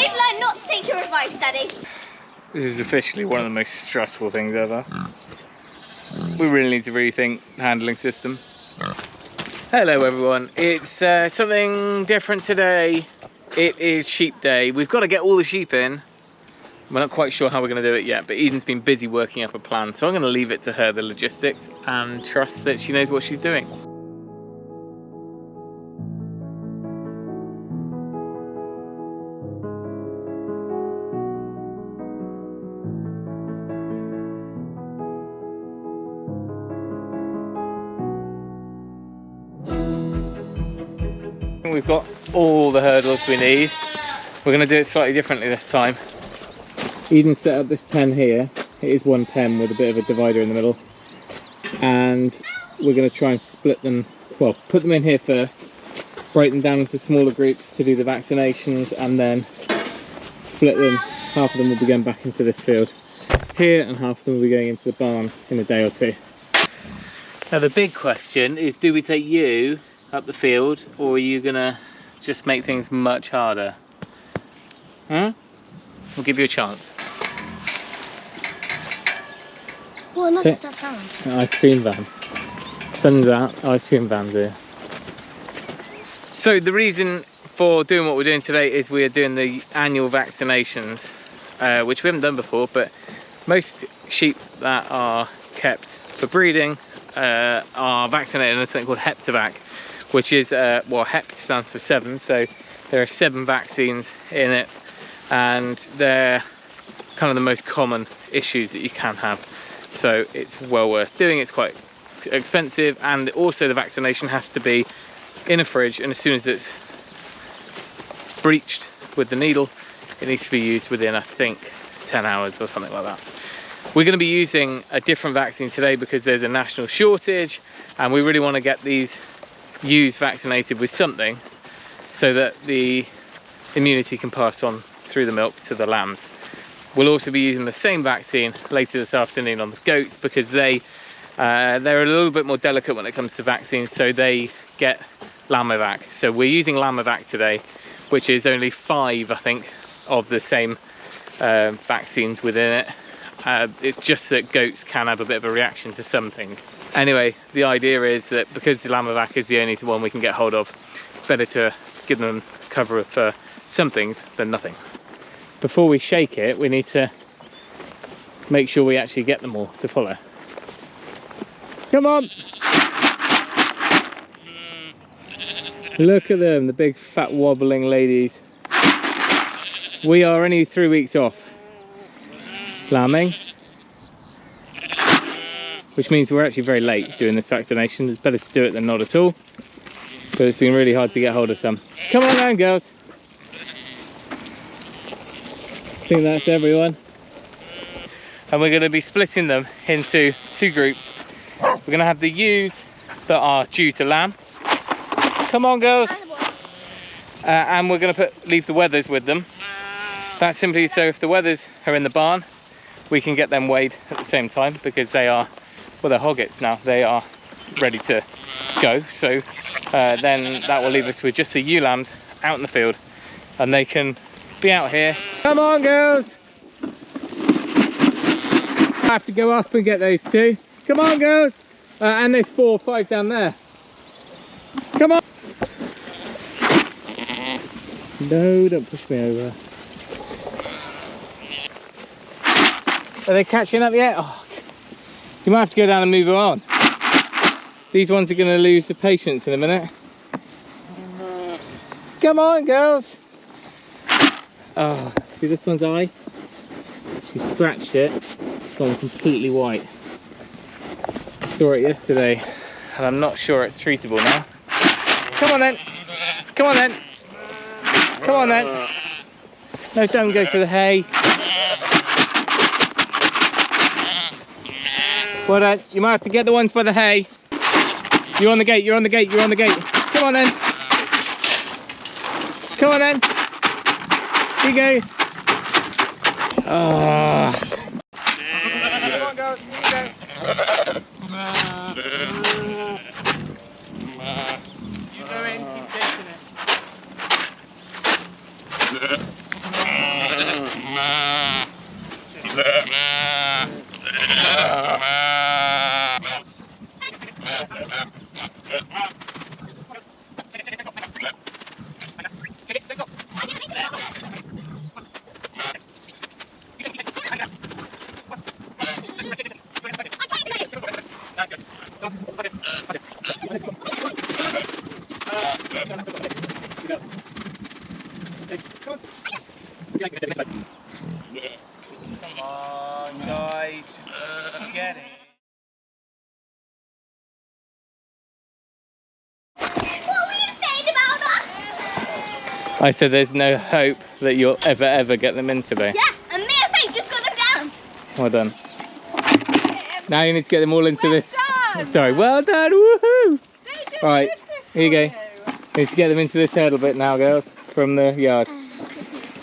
We've learned not to take your advice, Daddy. This is officially one of the most stressful things ever. We really need to rethink the handling system. Hello everyone, it's something different today. It is sheep day. We've got to get all the sheep in. We're not quite sure how we're going to do it yet, but Eden's been busy working up a plan, so I'm going to leave it to her, the logistics, and trust that she knows what she's doing. We've got all the hurdles we need. We're going to do it slightly differently this time. Eden set up this pen here. It is one pen with a bit of a divider in the middle, and we're going to try and split them, well, put them in here first, break them down into smaller groups to do the vaccinations, and then split them. Half of them will be going back into this field here, and half of them will be going into the barn in a day or two. Now the big question is, do we take you up the field, or are you going to just make things much harder? We'll give you a chance. What on earth is that sound? An ice cream van. Sun's out, ice cream van's here. So the reason for doing what we're doing today is we are doing the annual vaccinations, which we haven't done before, but most sheep that are kept for breeding are vaccinated in something called Heptavac, which is, well, Hept stands for 7, so there are 7 vaccines in it, and they're kind of the most common issues that you can have. So it's well worth doing. It's quite expensive, and also the vaccination has to be in a fridge, and as soon as it's breached with the needle, it needs to be used within, I think, 10 hours or something like that. We're going to be using a different vaccine today because there's a national shortage, and we really want to get these ewes vaccinated with something so that the immunity can pass on through the milk to the lambs. We'll also be using the same vaccine later this afternoon on the goats because they're a little bit more delicate when it comes to vaccines, so they get Lammovac. So we're using Lammovac today, which is only 5, I think, of the same vaccines within it. It's just that goats can have a bit of a reaction to some things. Anyway, the idea is that because the Lammovac is the only one we can get hold of, it's better to give them cover for some things than nothing. Before we shake it, we need to make sure we actually get them all to follow. Come on! Look at them, the big fat wobbling ladies. We are only 3 weeks off lambing, which means we're actually very late doing this vaccination. It's better to do it than not at all, but it's been really hard to get hold of some. Come on then, girls. I think that's everyone. And we're going to be splitting them into 2 groups. We're going to have the ewes that are due to lamb. Come on, girls. And we're going to leave the wethers with them. That's simply so if the wethers are in the barn, we can get them weighed at the same time, because they are, well, they're hoggets now. They are ready to go. So then that will leave us with just the ewe lambs out in the field, and they can be out here. Come on, girls. I have to go up and get those 2. Come on, girls. And there's 4 or 5 down there. Come on. No, don't push me over. Are they catching up yet? Oh, you might have to go down and move her on. These ones are going to lose the patience in a minute. Come on, girls. Oh, see this one's eye? She scratched it. It's gone completely white. I saw it yesterday, and I'm not sure it's treatable now. Come on then. Come on then. Come on then. No, don't go to the hay. Well done. You might have to get the ones by the hay. You're on the gate, you're on the gate, you're on the gate. Come on then. Come on then. Here you go. Oh. Come on, girls. Here you go. You go in, keep chasing it. Come on, guys, just get it. What were you saying about us? I said there's no hope that you'll ever get them in today. Yeah, and me and Faith just got them down. Well done. Now you need to get them all into this. Done. Sorry, well done, woohoo! Right, here you go. Need to get them into this hurdle bit now, girls, from the yard.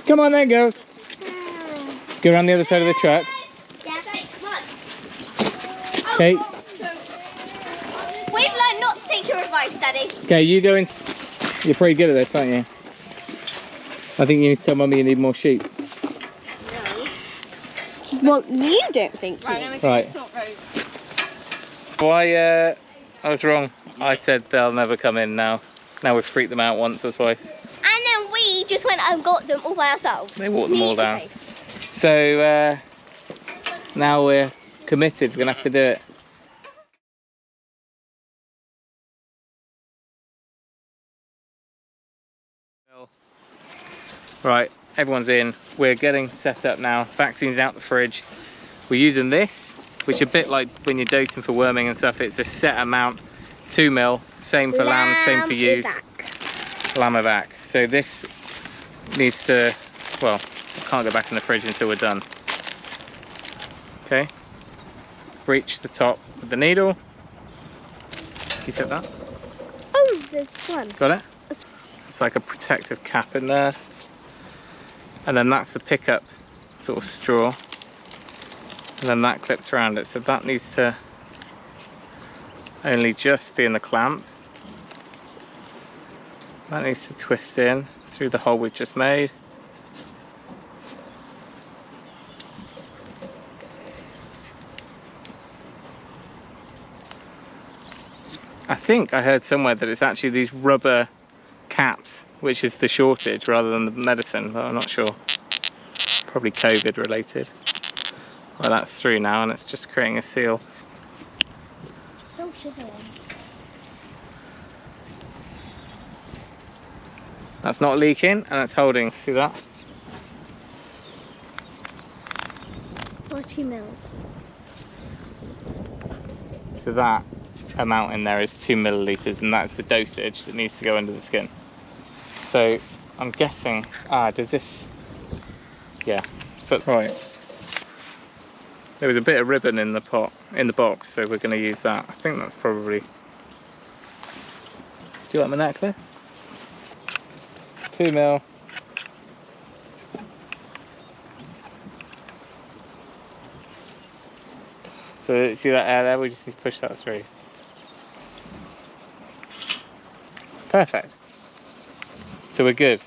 Come on then, girls. Go around the other side of the truck. Yeah, come on. Okay, We've learned not to take your advice, Daddy. okay, you go in. You're pretty good at this, aren't you? I think you need to tell Mummy you need more sheep. Well, you don't think Right, now we Right. can sort roads. Why, I was wrong. I said they'll never come in now. Now we've freaked them out once or twice. And then we just went and got them all by ourselves. They walked them Me all and down. Faith. So, now we're committed. We're going to have to do it. Right, everyone's in. We're getting set up now. Vaccine's out the fridge. We're using this, which is a bit like when you're dosing for worming and stuff. It's a set amount, 2 mil. Same for lamb, same for ewes. Lamivac. So this needs to, well, it can't go back in the fridge until we're done. Okay. Reach the top with the needle. You said that? Oh, there's one. Got it? It's like a protective cap in there. And then that's the pickup sort of straw. And then that clips around it. So that needs to only just be in the clamp. That needs to twist in through the hole we've just made. I think I heard somewhere that it's actually these rubber caps which is the shortage rather than the medicine, but I'm not sure. Probably COVID related. Well, that's through now and it's just creating a seal. So shivering. That's not leaking and it's holding. See that? 40 mil. So that amount in there is 2 millilitres and that's the dosage that needs to go under the skin. So I'm guessing, does this, yeah, but right. There was a bit of ribbon in the pot, in the box, so we're going to use that. I think that's probably, do you like my necklace? 2 mil. So see that air there, we just need to push that through. Perfect. So we're good.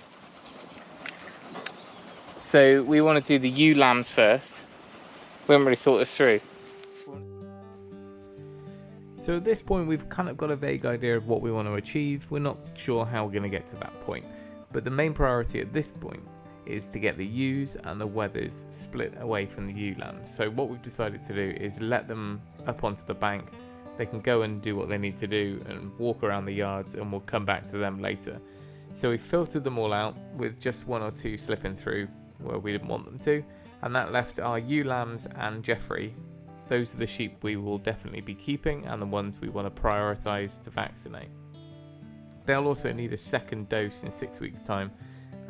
So we want to do the ewe lambs first. We haven't really thought this through. So at this point we've kind of got a vague idea of what we want to achieve. We're not sure how we're going to get to that point. But the main priority at this point is to get the ewes and the wethers split away from the ewe lambs. So what we've decided to do is let them up onto the bank. They can go and do what they need to do and walk around the yards, and we'll come back to them later. So we filtered them all out with just 1 or 2 slipping through where we didn't want them to, and that left our ewe lambs and Jeffrey. Those are the sheep we will definitely be keeping and the ones we want to prioritise to vaccinate. They'll also need a second dose in 6 weeks' time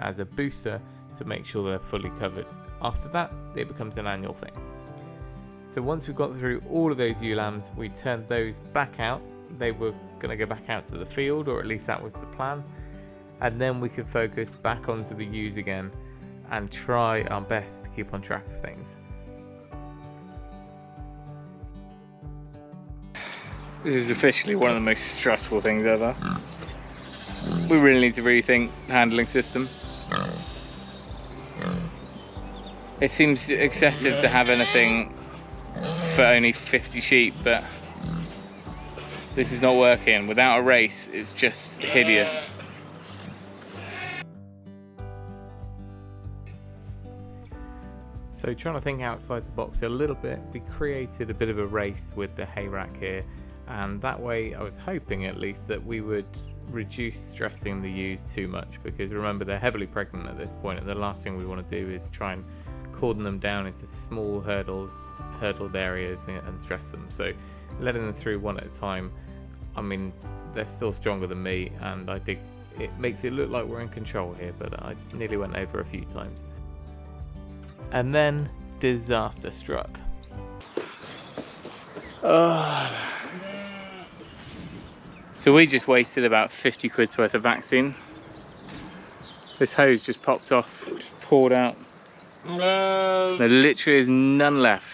as a booster to make sure they're fully covered. After that, it becomes an annual thing. So once we've got through all of those ewe lambs, we turned those back out. They were going to go back out to the field, or at least that was the plan. And then we could focus back onto the ewes again and try our best to keep on track of things. This is officially one of the most stressful things ever. We really need to rethink the handling system. It seems excessive to have anything for only 50 sheep, but this is not working. Without a race, it's just hideous. So trying to think outside the box a little bit, we created a bit of a race with the hay rack here, and that way I was hoping at least that we would reduce stressing the ewes too much, because remember they're heavily pregnant at this point, and the last thing we want to do is try and cordon them down into small hurdled areas and stress them. So letting them through one at a time, I mean, they're still stronger than me, and I think it makes it look like we're in control here, but I nearly went over a few times. And then disaster struck. Oh. So we just wasted about 50 quid's worth of vaccine. This hose just popped off, just poured out. No. There literally is none left.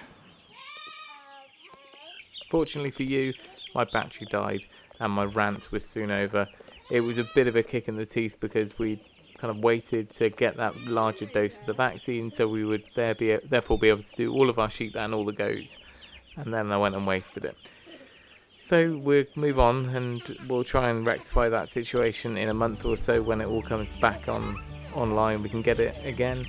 Fortunately for you, my battery died and my rant was soon over. It was a bit of a kick in the teeth because we kind of waited to get that larger dose of the vaccine, so we would therefore be able to do all of our sheep and all the goats, and then I went and wasted it. So we'll move on and we'll try and rectify that situation in a month or so when it all comes back online. We can get it again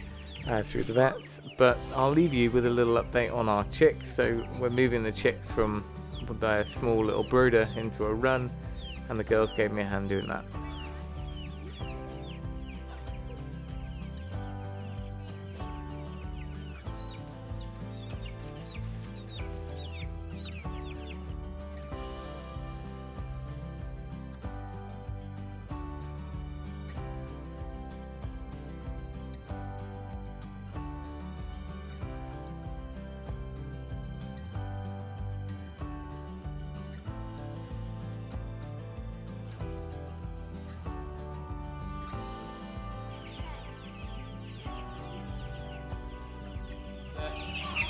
through the vets, but I'll leave you with a little update on our chicks. So we're moving the chicks from their small little brooder into a run, and the girls gave me a hand doing that.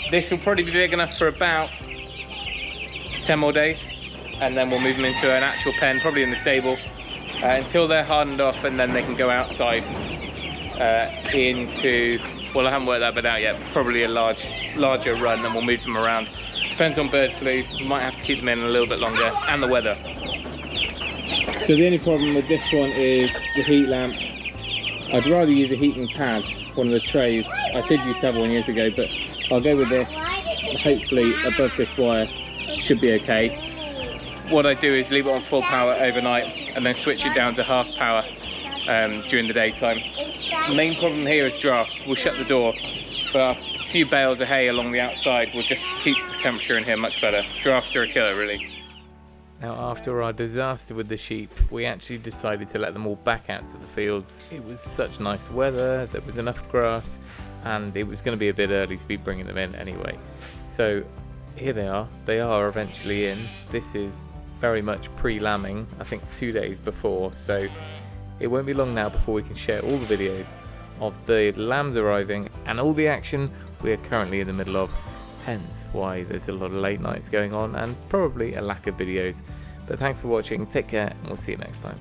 This will probably be big enough for about 10 more days, and then we'll move them into an actual pen, probably in the stable, until they're hardened off, and then they can go outside into, well, I haven't worked that bit out yet, probably a larger run, and we'll move them around. Depends on bird flu, we might have to keep them in a little bit longer, and the weather. So the only problem with this one is the heat lamp. I'd rather use a heating pad, one of the trays. I did use several years ago, but I'll go with this. Hopefully above this wire should be okay. What I do is leave it on full power overnight and then switch it down to half power during the daytime. The main problem here is draft. We'll shut the door, but a few bales of hay along the outside will just keep the temperature in here much better. Drafts are a killer, really. Now, after our disaster with the sheep, we actually decided to let them all back out to the fields. It was such nice weather, there was enough grass, and it was going to be a bit early to be bringing them in anyway. So here they are eventually in. This is very much pre-lambing, I think 2 days before, so it won't be long now before we can share all the videos of the lambs arriving and all the action we are currently in the middle of, hence why there's a lot of late nights going on and probably a lack of videos. But thanks for watching, take care, and we'll see you next time.